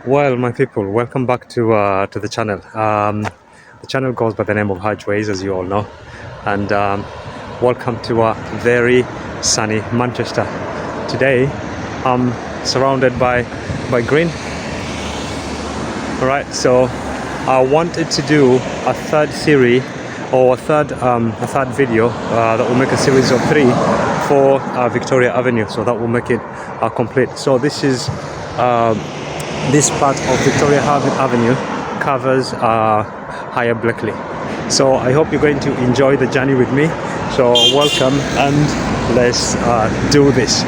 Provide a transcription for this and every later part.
Well, my people, welcome back to the channel. The channel goes by the name of Highways, as you all know, and welcome to very sunny Manchester. Today, I'm surrounded by green. All right, so I wanted to do a third series or a third video that will make a series of 3 for Victoria Avenue. So that will make it complete. So this is. This part of Victoria Avenue covers Higher Blackley. So I hope you're going to enjoy the journey with me. So welcome and let's do this.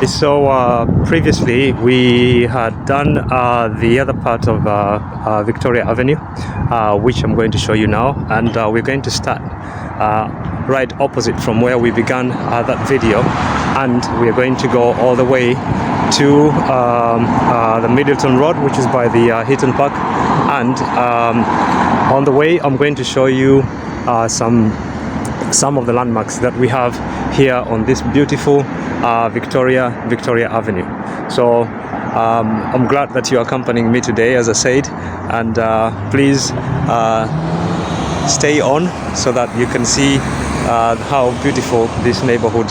So previously we had done the other part of Victoria Avenue, which I'm going to show you now, and we're going to start right opposite from where we began that video, and we're going to go all the way to the Middleton Road, which is by the Heaton Park, and on the way I'm going to show you some of the landmarks that we have here on this beautiful Victoria Avenue. So I'm glad that you're accompanying me today, as I said, and please stay on so that you can see how beautiful this neighborhood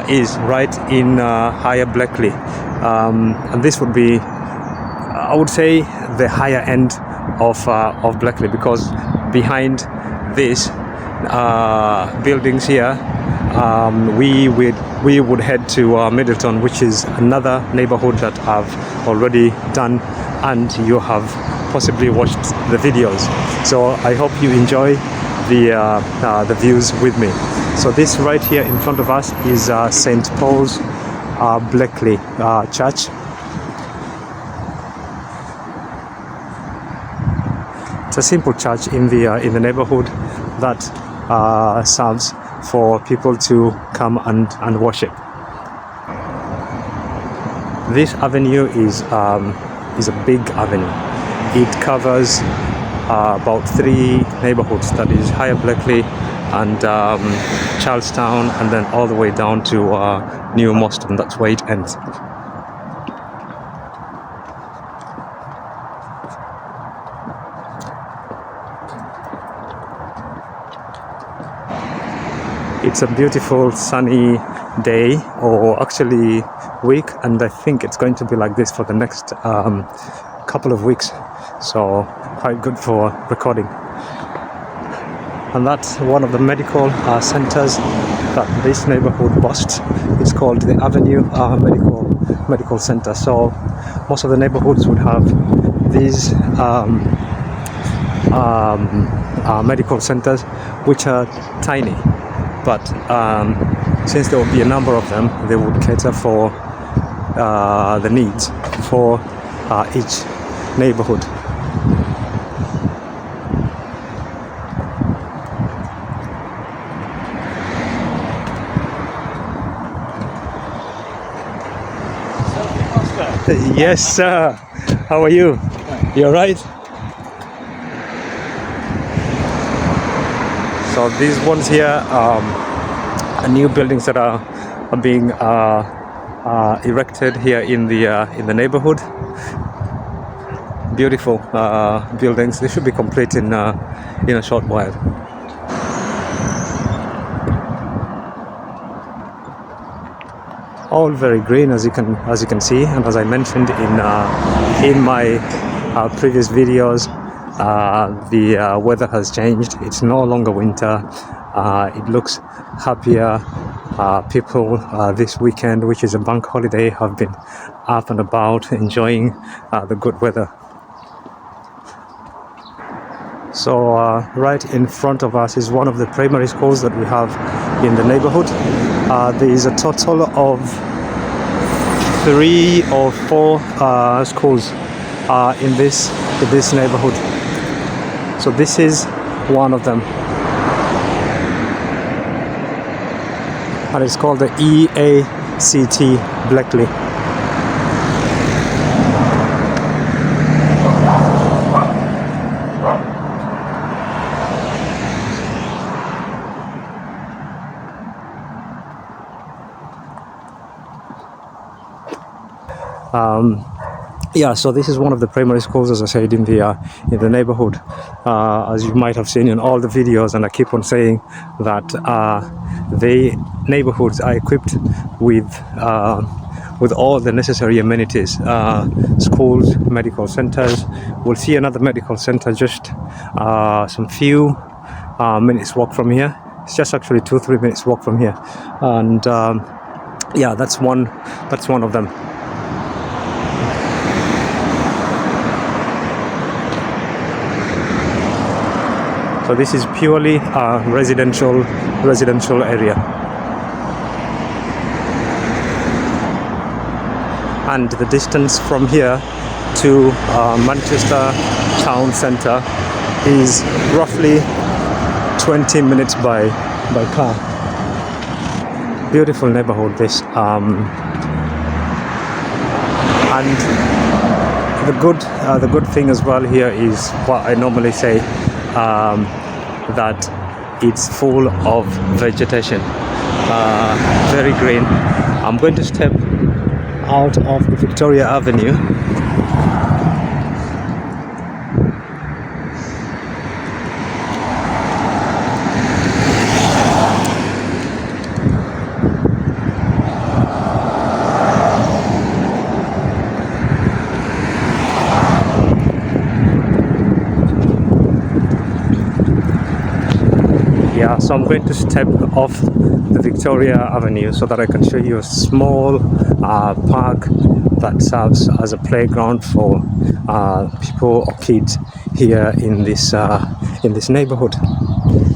is right in Higher Blackley. And this would be, I would say, the higher end of Blackley, because behind these buildings here, we would head to Middleton, which is another neighborhood that I've already done, and you have possibly watched the videos. So I hope you enjoy the views with me. So this right here in front of us is St. Paul's Blackley Church. It's a simple church in the neighborhood that serves for people to come and worship. This avenue is a big avenue. It covers about 3 neighborhoods, that is Higher Blackley and Charlestown, and then all the way down to New Moston. That's where it ends. It's a beautiful sunny day, or actually week, and I think it's going to be like this for the next couple of weeks, so quite good for recording. And that's one of the medical centers that this neighborhood boasts. It's called the Avenue Medical Center. So most of the neighborhoods would have these medical centers, which are tiny, but since there will be a number of them, they would cater for the needs for each neighborhood. Yes, sir. How are you? You all right? So these ones here are new buildings that are being erected here in the neighborhood. Beautiful buildings. They should be complete in a short while. All very green, as you can see, and as I mentioned in my previous videos, the weather has changed. It's no longer winter. It looks happier. People this weekend, which is a bank holiday, have been up and about enjoying the good weather. So right in front of us is one of the primary schools that we have in the neighborhood. There is a total of 3 or 4 schools in this neighborhood. So this is one of them, and it's called the EACT Blackley. yeah, so this is one of the primary schools, as I said, in the neighborhood. As you might have seen in all the videos, and I keep on saying that the neighborhoods are equipped with all the necessary amenities, schools, medical centers. We'll see another medical center just some few minutes walk from here. It's just actually 2-3 minutes walk from here, and yeah, that's one of them. So this is purely a residential area. And the distance from here to Manchester town centre is roughly 20 minutes by car. Beautiful neighborhood this, and the good thing as well here is what I normally say, that it's full of vegetation, very green. I'm going to step out of the Victoria Avenue. Yeah, so I'm going to step off the Victoria Avenue so that I can show you a small park that serves as a playground for people or kids here in this neighborhood.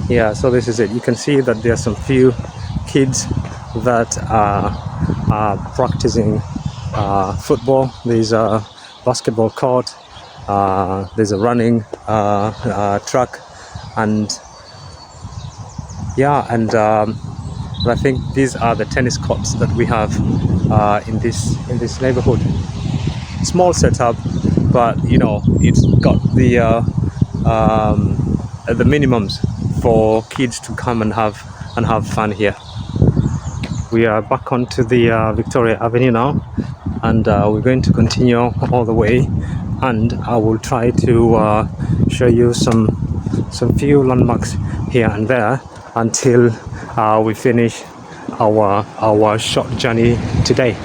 Yeah, so this is it. You can see that there are some few kids that are practicing football. There's a basketball court, there's a running track, and yeah, and I think these are the tennis courts that we have in this neighborhood. Small setup, but you know, it's got the minimums for kids to come and have fun here. We are back onto the Victoria Avenue now, and we're going to continue all the way, and I will try to show you some few landmarks here and there until we finish our short journey today.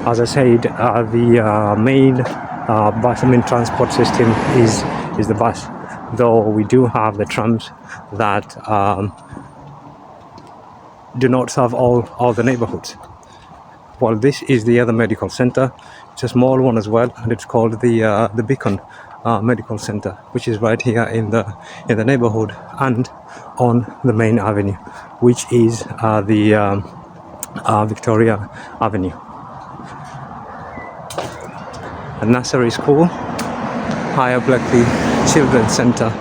As I said, the main transport system is the bus, though we do have the trams that do not serve all the neighborhoods. Well, this is the other medical center. It's a small one as well, and it's called the Beacon Medical Center, which is right here in the neighborhood and on the main avenue, which is the Victoria Avenue. A nursery school, Higher Blackley Children's Center.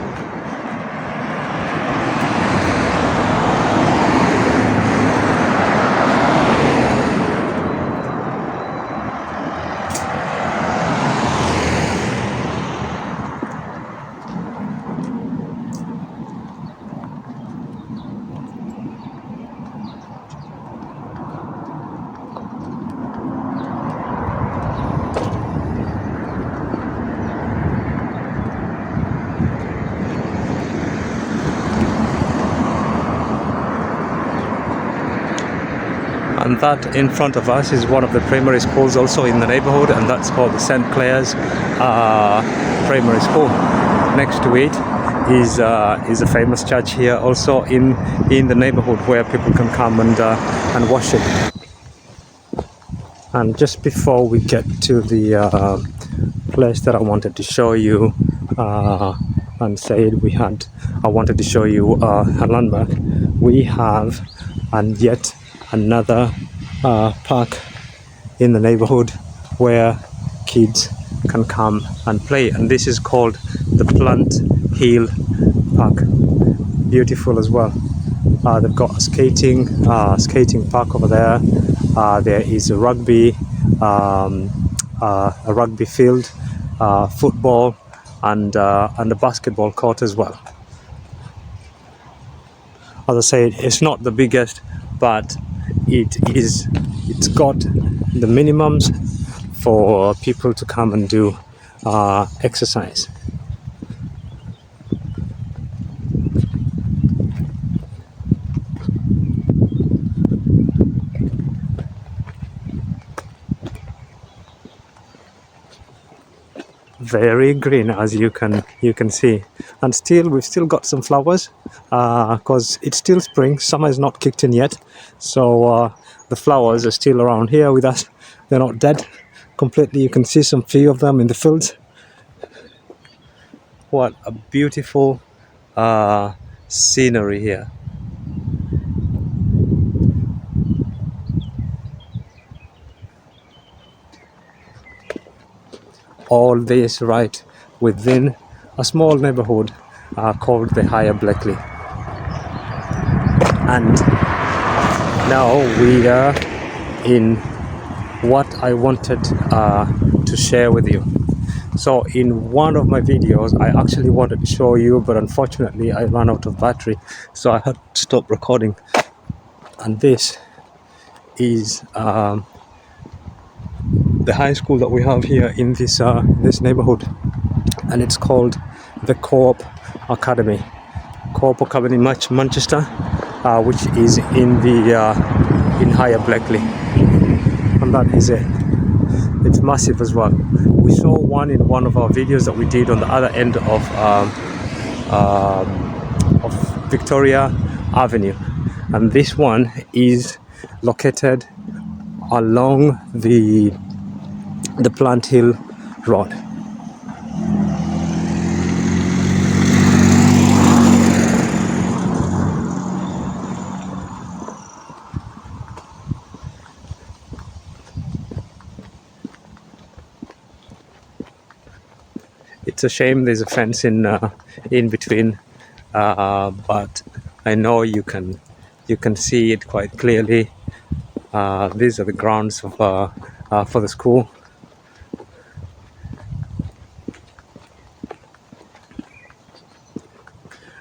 And that in front of us is one of the primary schools also in the neighborhood, and that's called the St. Clair's Primary School. Next to it is a famous church here also in the neighborhood, where people can come and worship. And just before we get to the place that I wanted to show you, and said I wanted to show you a landmark, we have yet another park in the neighborhood where kids can come and play, and this is called the Plant Hill Park. Beautiful as well. They've got a skating park over there. There is a rugby field football and a basketball court as well. As I said, it's not the biggest, but it's got the minimums for people to come and do exercise. Very green, as you can see, and we've still got some flowers because it's still spring. Summer is not kicked in yet, so the flowers are still around here with us. They're not dead completely. You can see some few of them in the fields. What a beautiful scenery here. All this right within a small neighborhood called the Higher Blackley. And now we are in what I wanted to share with you. So in one of my videos I actually wanted to show you, but unfortunately I ran out of battery, so I had to stop recording. And this is the high school that we have here in this neighborhood, and it's called the Coop Academy, Manchester, which is in Higher Blackley, and that is it. It's massive as well. We saw one in one of our videos that we did on the other end of Victoria Avenue, and this one is located along the Plant Hill Road. It's a shame there's a fence in between, but I know you can see it quite clearly. These are the grounds for the school.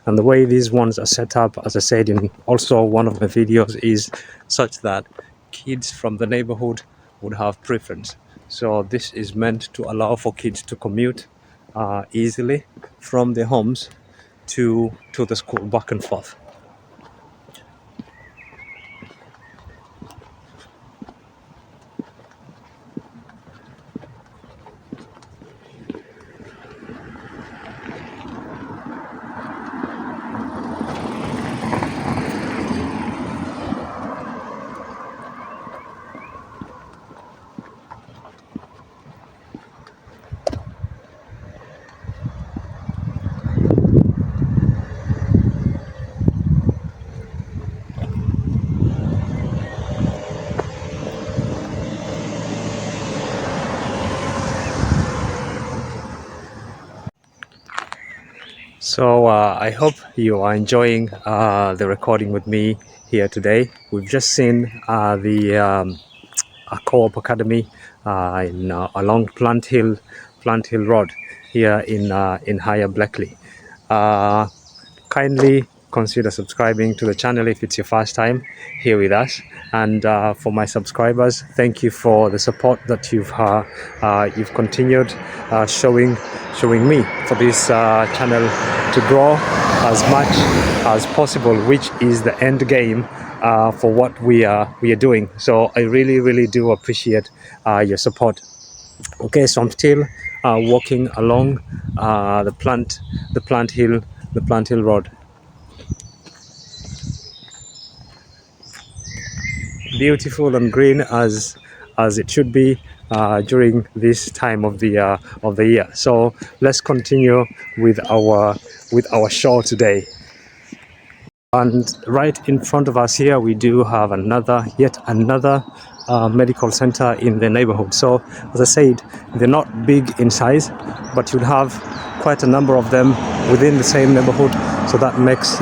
And the way these ones are set up, as I said in also one of my videos, is such that kids from the neighborhood would have preference. So this is meant to allow for kids to commute easily from their homes to the school, back and forth. So I hope you are enjoying the recording with me here today. We've just seen the Co-op Academy along Plant Hill Road here in Higher Blackley. Kindly consider subscribing to the channel if it's your first time here with us, and for my subscribers, thank you for the support that you've continued showing me for this channel to grow as much as possible, which is the end game for what we are doing. So I really do appreciate your support. Okay, so I'm still walking along the Plant Hill Road. Beautiful and green as it should be during this time of the year. So let's continue with our show today. And right in front of us here, we do have yet another medical center in the neighborhood. So as I said, they're not big in size, but you'd have quite a number of them within the same neighborhood. So that makes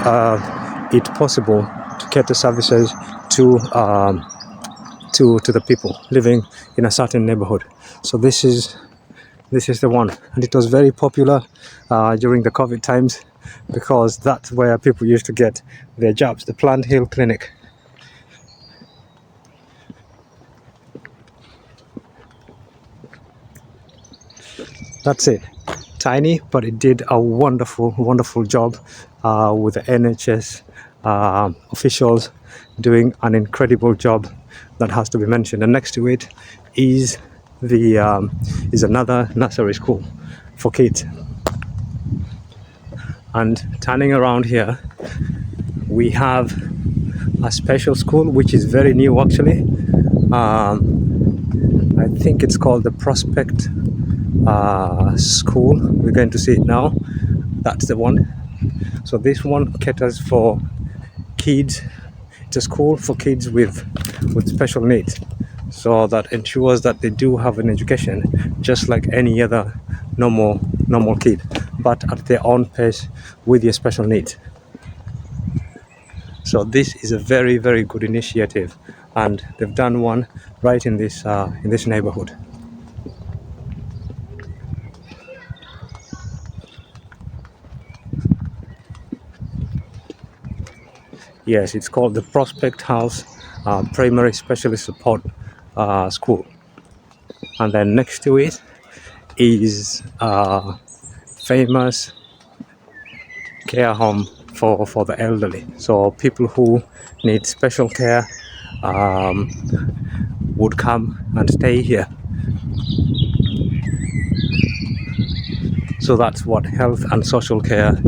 it possible to cater services to the people living in a certain neighborhood. So this is This is the one, and it was very popular during the COVID times because that's where people used to get their jobs, the Plant Hill Clinic. That's it. Tiny, but it did a wonderful job with the NHS officials doing an incredible job that has to be mentioned. And next to it is is another nursery school for kids. And turning around here, we have a special school which is very new actually. I think it's called the Prospect School. We're going to see it now. That's the one. So this one caters for kids. It's a school for kids with special needs, so that ensures that they do have an education just like any other normal kid, but at their own pace with their special needs. So this is a very good initiative, and they've done one right in this neighborhood. Yes, it's called the Prospect House Primary Specialist Support School, and then next to it is famous care home for the elderly. So people who need special care would come and stay here. So that's what health and social care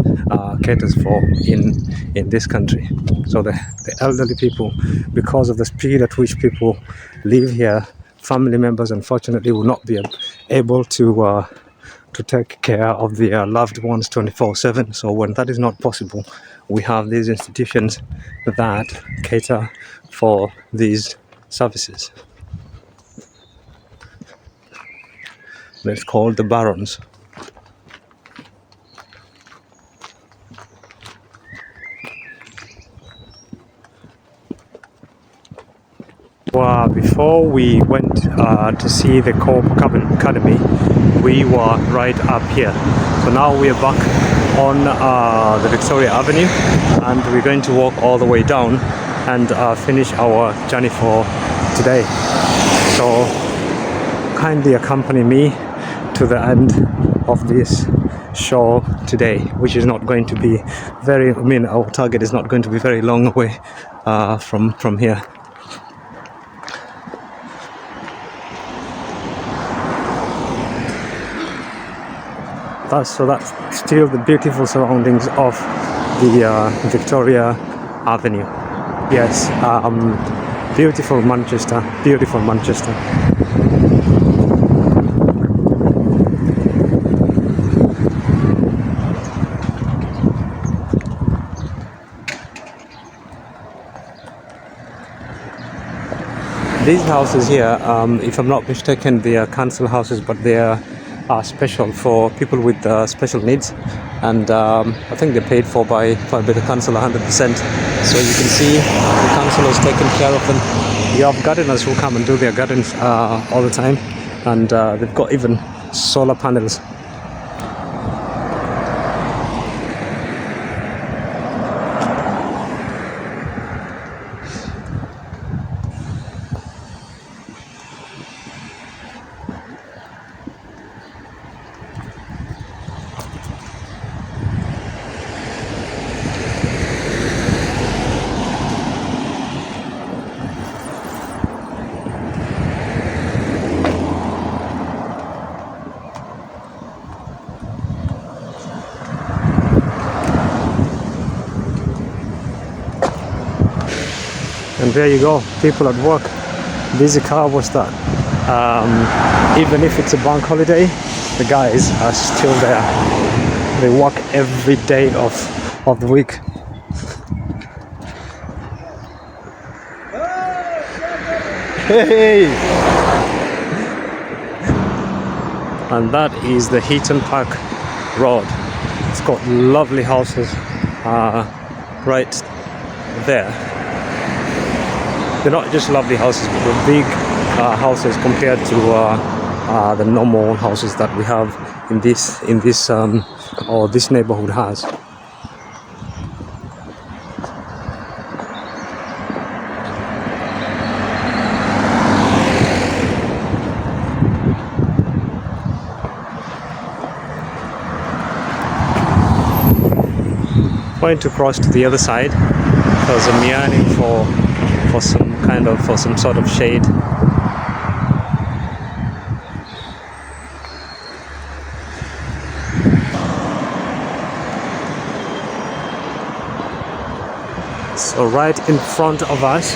caters for in this country. So the elderly people, because of the speed at which people live here, family members unfortunately will not be able to take care of their loved ones 24/7. So when that is not possible, we have these institutions that cater for these services. It's called the Barons. Before we went to see the Coop Academy, we were right up here. So now we are back on the Victoria Avenue, and we're going to walk all the way down and finish our journey for today. So kindly accompany me to the end of this show today, which is not going to be our target is not going to be very long away from here. So that's still the beautiful surroundings of the Victoria Avenue. Yes, beautiful Manchester. These houses here, if I'm not mistaken, they are council houses, but they are special for people with special needs, and I think they're paid for by the council 100%. So you can see the council has taken care of them. You have gardeners who come and do their gardens all the time, and they've got even solar panels. And there you go, people at work. Busy car was that. Even if it's a bank holiday, the guys are still there. They work every day of the week. Hey! And that is the Heaton Park Road. It's got lovely houses right there. They're not just lovely houses, but they're big houses compared to the normal houses that we have in this or this neighborhood has. Going to cross to the other side because I'm yearning for some sort of shade. So right in front of us,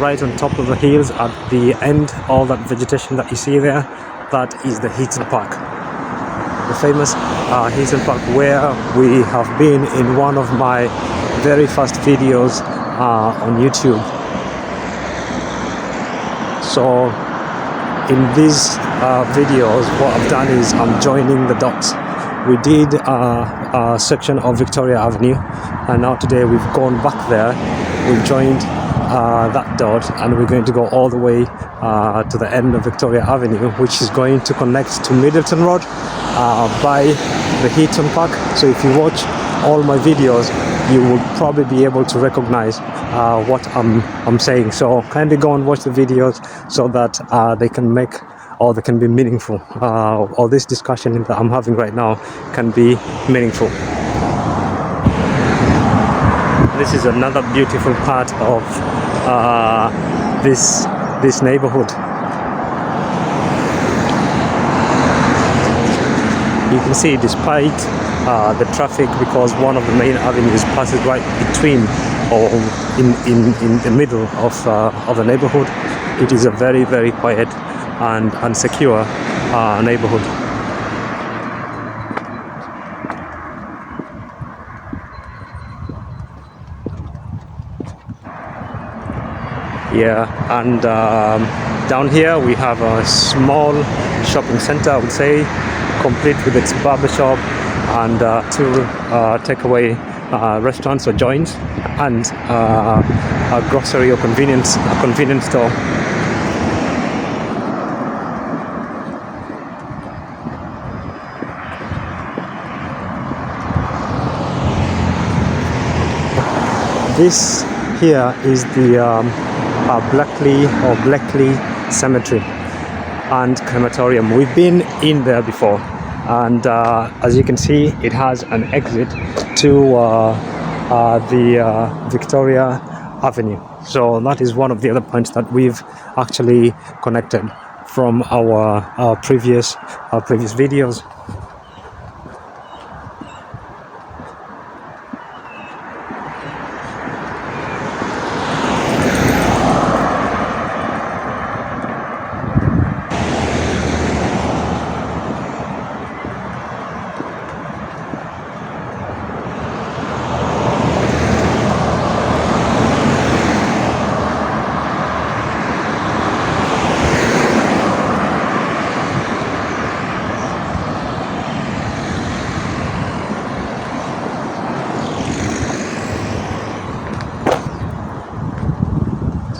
right on top of the hills at the end, all that vegetation that you see there, that is the Heaton Park. The famous Heaton Park, where we have been in one of my very first videos on YouTube. So in these videos, what I've done is I'm joining the dots. We did a section of Victoria Avenue, and now today we've gone back there. We've joined that dot, and we're going to go all the way to the end of Victoria Avenue, which is going to connect to Middleton Road by the Heaton Park. So if you watch all my videos, you will probably be able to recognize what I'm saying. So kindly go and watch the videos so that they can make, or they can be meaningful, or this discussion that I'm having right now can be meaningful. This is another beautiful part of this neighborhood. You can see, despite the traffic, because one of the main avenues passes right between or in the middle of the neighborhood, it is a very, very quiet and secure neighborhood. Yeah, and down here we have a small shopping center, I would say, complete with its barbershop and two takeaway restaurants or joints, and a grocery or convenience store. This here is the Blackley Cemetery and Crematorium. We've been in there before, and as you can see, it has an exit to the Victoria Avenue. So that is one of the other points that we've actually connected from our previous videos.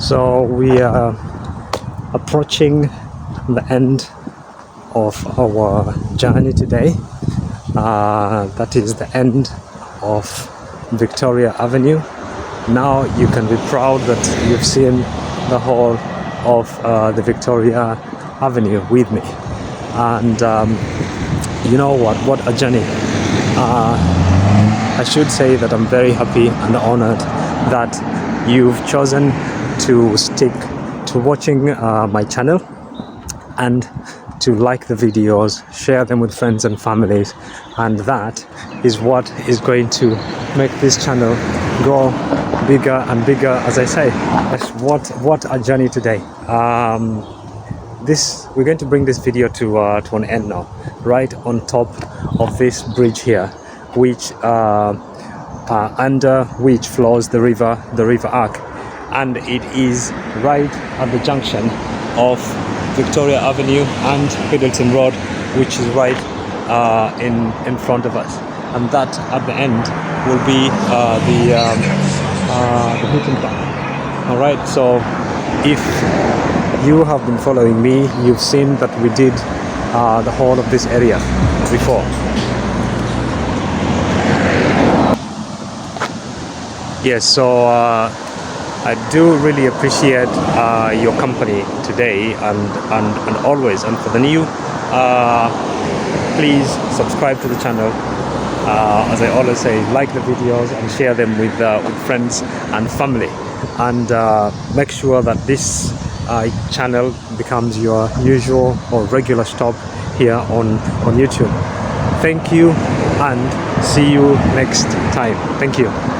So we are approaching the end of our journey today. That is the end of Victoria Avenue. Now you can be proud that you've seen the whole of the Victoria Avenue with me. And you know what a journey. I should say that I'm very happy and honored that you've chosen to stick to watching my channel and to like the videos, share them with friends and families, and that is what is going to make this channel grow bigger and bigger. As I say, what a journey today. We're going to bring this video to an end now, right on top of this bridge here, which under which flows the river Ark. And it is right at the junction of Victoria Avenue and Middleton Road, which is right in front of us. And that at the end will be the Heaton Park. All right. So if you have been following me, you've seen that we did the whole of this area before. Yes, so I do really appreciate your company today and always. And for the new, please subscribe to the channel. As I always say, like the videos and share them with friends and family. And make sure that this channel becomes your usual or regular stop here on YouTube. Thank you and see you next time. Thank you.